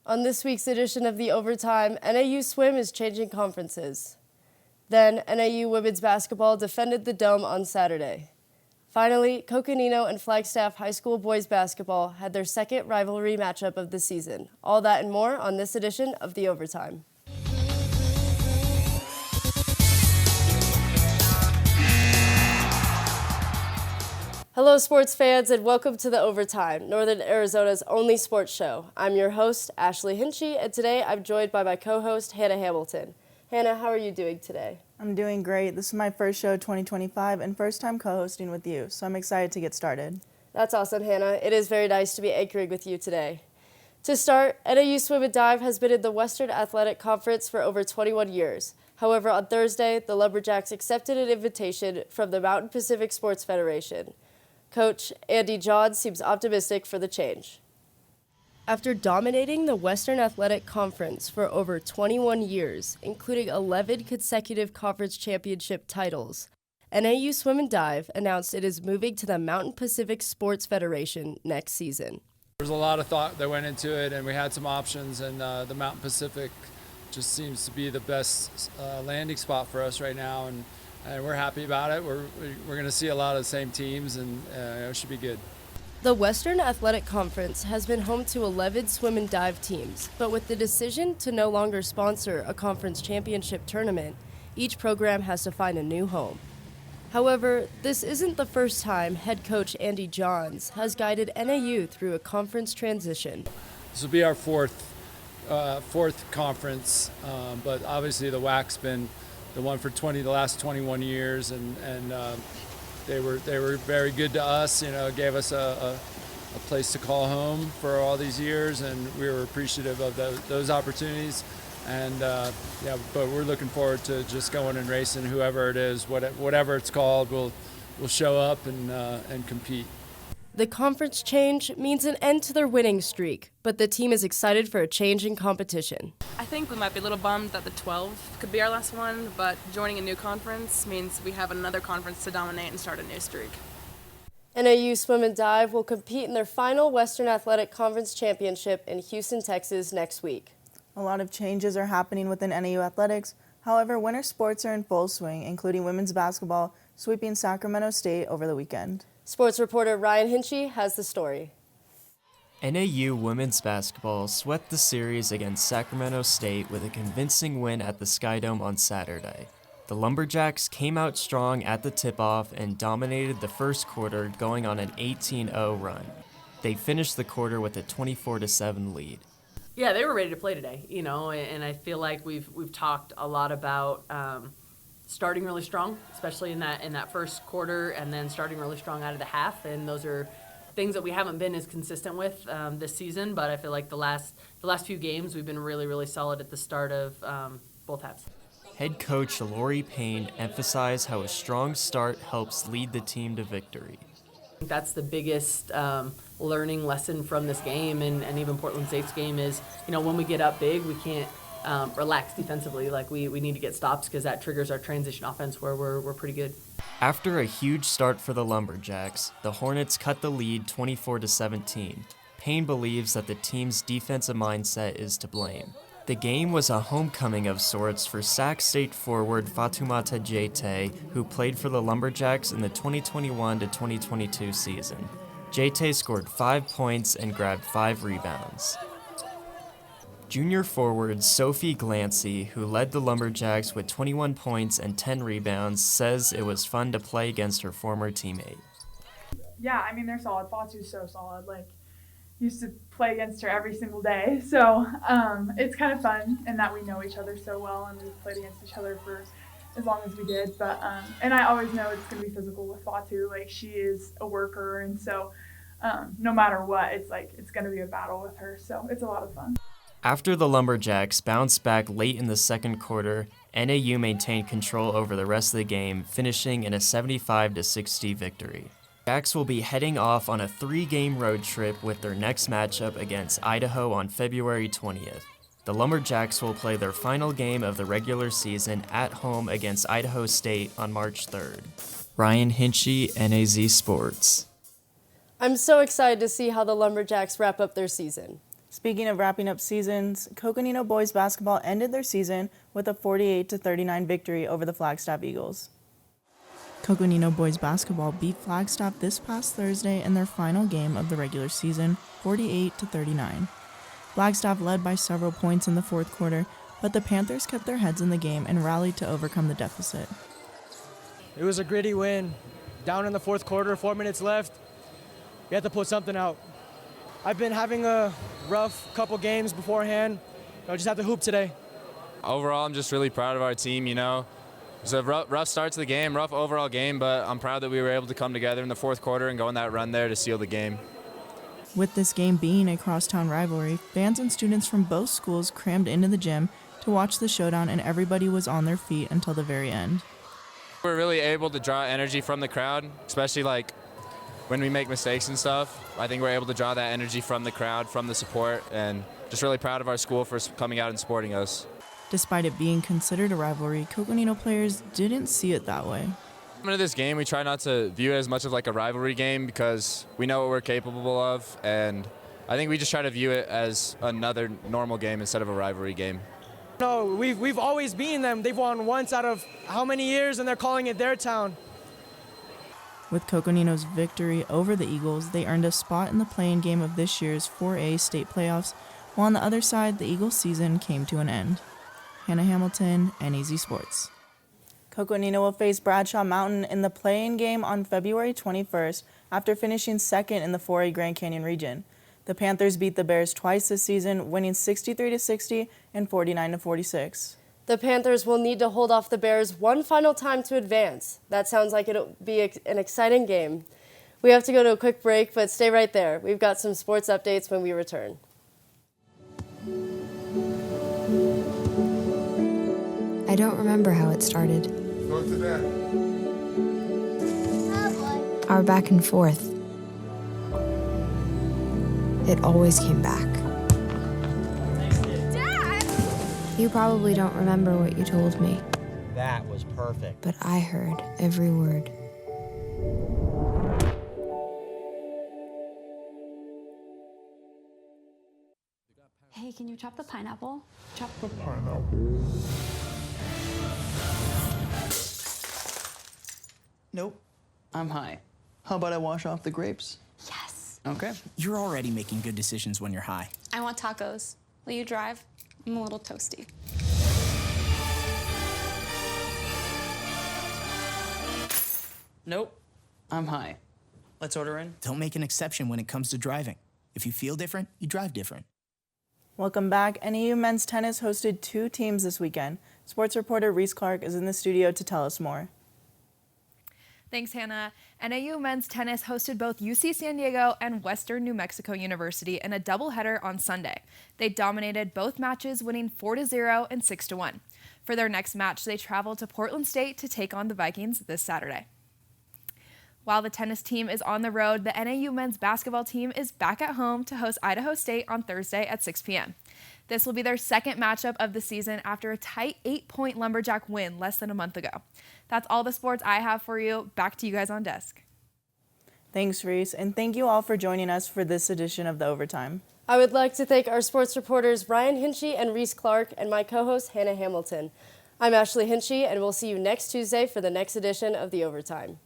On this week's edition of The Overtime, NAU Swim is changing conferences. Then, NAU women's basketball defended the Dome on Saturday. Finally, Coconino and Flagstaff High School boys basketball had their second rivalry matchup of the season. All that and more on this edition of The Overtime. Hello, sports fans, and welcome to The Overtime, Northern Arizona's only sports show. I'm your host, Ashley Hinchy, and today I'm joined by my co-host, Hannah Hamilton. Hannah, how are you doing today? I'm doing great. This is my first show 2025 and first time co-hosting with you, so I'm excited to get started. That's awesome, Hannah. It is very nice to be anchoring with you today. To start, NAU Swim and Dive has been in the Western Athletic Conference for over 21 years. However, on Thursday, the Lumberjacks accepted an invitation from the Mountain Pacific Sports Federation. Coach Andy Johns seems optimistic for the change. After dominating the Western Athletic Conference for over 21 years, including 11 consecutive conference championship titles, NAU Swim and Dive announced it is moving to the Mountain Pacific Sports Federation next season. There's a lot of thought that went into it, and we had some options, and the Mountain Pacific just seems to be the best landing spot for us right now, and we're happy about it. We're going to see a lot of the same teams, and it should be good. The Western Athletic Conference has been home to 11 swim and dive teams, but with the decision to no longer sponsor a conference championship tournament, each program has to find a new home. However, this isn't the first time head coach Andy Johns has guided NAU through a conference transition. This will be our fourth conference, but obviously the WAC's been the one for the last 21 years, and they were very good to us. You know, gave us a place to call home for all these years, and we were appreciative of those opportunities. And but we're looking forward to just going and racing. Whoever it is, whatever it's called, we'll show up and compete. The conference change means an end to their winning streak, but the team is excited for a change in competition. I think we might be a little bummed that the 12 could be our last one, but joining a new conference means we have another conference to dominate and start a new streak. NAU Swim and Dive will compete in their final Western Athletic Conference Championship in Houston, Texas next week. A lot of changes are happening within NAU athletics. However, winter sports are in full swing, including women's basketball sweeping Sacramento State over the weekend. Sports reporter Ryan Hinchy has the story. NAU women's basketball swept the series against Sacramento State with a convincing win at the Skydome on Saturday. The Lumberjacks came out strong at the tip-off and dominated the first quarter, going on an 18-0 run. They finished the quarter with a 24-7 lead. Yeah, they were ready to play today, and I feel like we've talked a lot about starting really strong, especially in that first quarter, and then starting really strong out of the half. And those are things that we haven't been as consistent with this season. But I feel like the last few games we've been really, really solid at the start of both halves. Head coach Lori Payne emphasized how a strong start helps lead the team to victory. I think that's the biggest learning lesson from this game, and even Portland State's game is, when we get up big, we can't relax defensively. Like we need to get stops because that triggers our transition offense where we're pretty good. After a huge start for the Lumberjacks, the Hornets cut the lead 24-17. Payne believes that the team's defensive mindset is to blame. The game was a homecoming of sorts for Sac State forward Fatoumata Jete, who played for the Lumberjacks in the 2021-2022 season. Jete scored 5 points and grabbed 5 rebounds. Junior forward Sophie Glancy, who led the Lumberjacks with 21 points and 10 rebounds, says it was fun to play against her former teammate. Yeah, they're solid. Fatu's so solid. Used to play against her every single day. So it's kind of fun in that we know each other so well, and we've played against each other for as long as we did. But and I always know it's going to be physical with Fatu. She is a worker, and so no matter what, it's going to be a battle with her. So it's a lot of fun. After the Lumberjacks bounced back late in the second quarter, NAU maintained control over the rest of the game, finishing in a 75-60 victory. Jacks will be heading off on a 3-game road trip with their next matchup against Idaho on February 20th. The Lumberjacks will play their final game of the regular season at home against Idaho State on March 3rd. Ryan Hinchy, NAZ Sports. I'm so excited to see how the Lumberjacks wrap up their season. Speaking of wrapping up seasons, Coconino boys basketball ended their season with a 48-39 victory over the Flagstaff Eagles. Coconino boys basketball beat Flagstaff this past Thursday in their final game of the regular season, 48-39. Flagstaff led by several points in the fourth quarter, but the Panthers kept their heads in the game and rallied to overcome the deficit. It was a gritty win. Down in the fourth quarter, 4 minutes left. You have to put something out. I've been having a rough couple games beforehand. I just have to hoop today. Overall, I'm just really proud of our team, It was a rough start to the game, rough overall game, but I'm proud that we were able to come together in the fourth quarter and go on that run there to seal the game. With this game being a crosstown rivalry, fans and students from both schools crammed into the gym to watch the showdown, and everybody was on their feet until the very end. We're really able to draw energy from the crowd, especially when we make mistakes and stuff. I think we're able to draw that energy from the crowd, from the support, and just really proud of our school for coming out and supporting us. Despite it being considered a rivalry, Coconino players didn't see it that way. Into this game, we try not to view it as much of a rivalry game because we know what we're capable of, and I think we just try to view it as another normal game instead of a rivalry game. No, we've always beaten them. They've won once out of how many years, and they're calling it their town. With Coconino's victory over the Eagles, they earned a spot in the play-in game of this year's 4A state playoffs, while on the other side, the Eagles' season came to an end. Hannah Hamilton, NAZ Sports. Coconino will face Bradshaw Mountain in the play-in game on February 21st after finishing second in the 4A Grand Canyon region. The Panthers beat the Bears twice this season, winning 63-60 and 49-46. The Panthers will need to hold off the Bears one final time to advance. That sounds like it'll be an exciting game. We have to go to a quick break, but stay right there. We've got some sports updates when we return. I don't remember how it started. Go to that. Our back and forth. It always came back. Dad! You probably don't remember what you told me, That was perfect. but I heard every word. Hey, can you chop the pineapple? Chop The pineapple. Nope. I'm high. How about I wash off the grapes? Yes. Okay. You're already making good decisions when you're high. I want tacos. Will you drive? I'm a little toasty. Nope. I'm high. Let's order in. Don't make an exception when it comes to driving. If you feel different, you drive different. Welcome back. NAU men's tennis hosted 2 teams this weekend. Sports reporter Reese Clark is in the studio to tell us more. Thanks, Hannah. NAU men's tennis hosted both UC San Diego and Western New Mexico University in a doubleheader on Sunday. They dominated both matches, winning 4-0 and 6-1. For their next match, they traveled to Portland State to take on the Vikings this Saturday. While the tennis team is on the road, the NAU men's basketball team is back at home to host Idaho State on Thursday at 6 p.m. This will be their second matchup of the season after a tight 8-point Lumberjack win less than a month ago. That's all the sports I have for you. Back to you guys on desk. Thanks, Reese, and thank you all for joining us for this edition of The Overtime. I would like to thank our sports reporters Ryan Hinchy and Reese Clark and my co-host Hannah Hamilton. I'm Ashley Hinchy, and we'll see you next Tuesday for the next edition of The Overtime.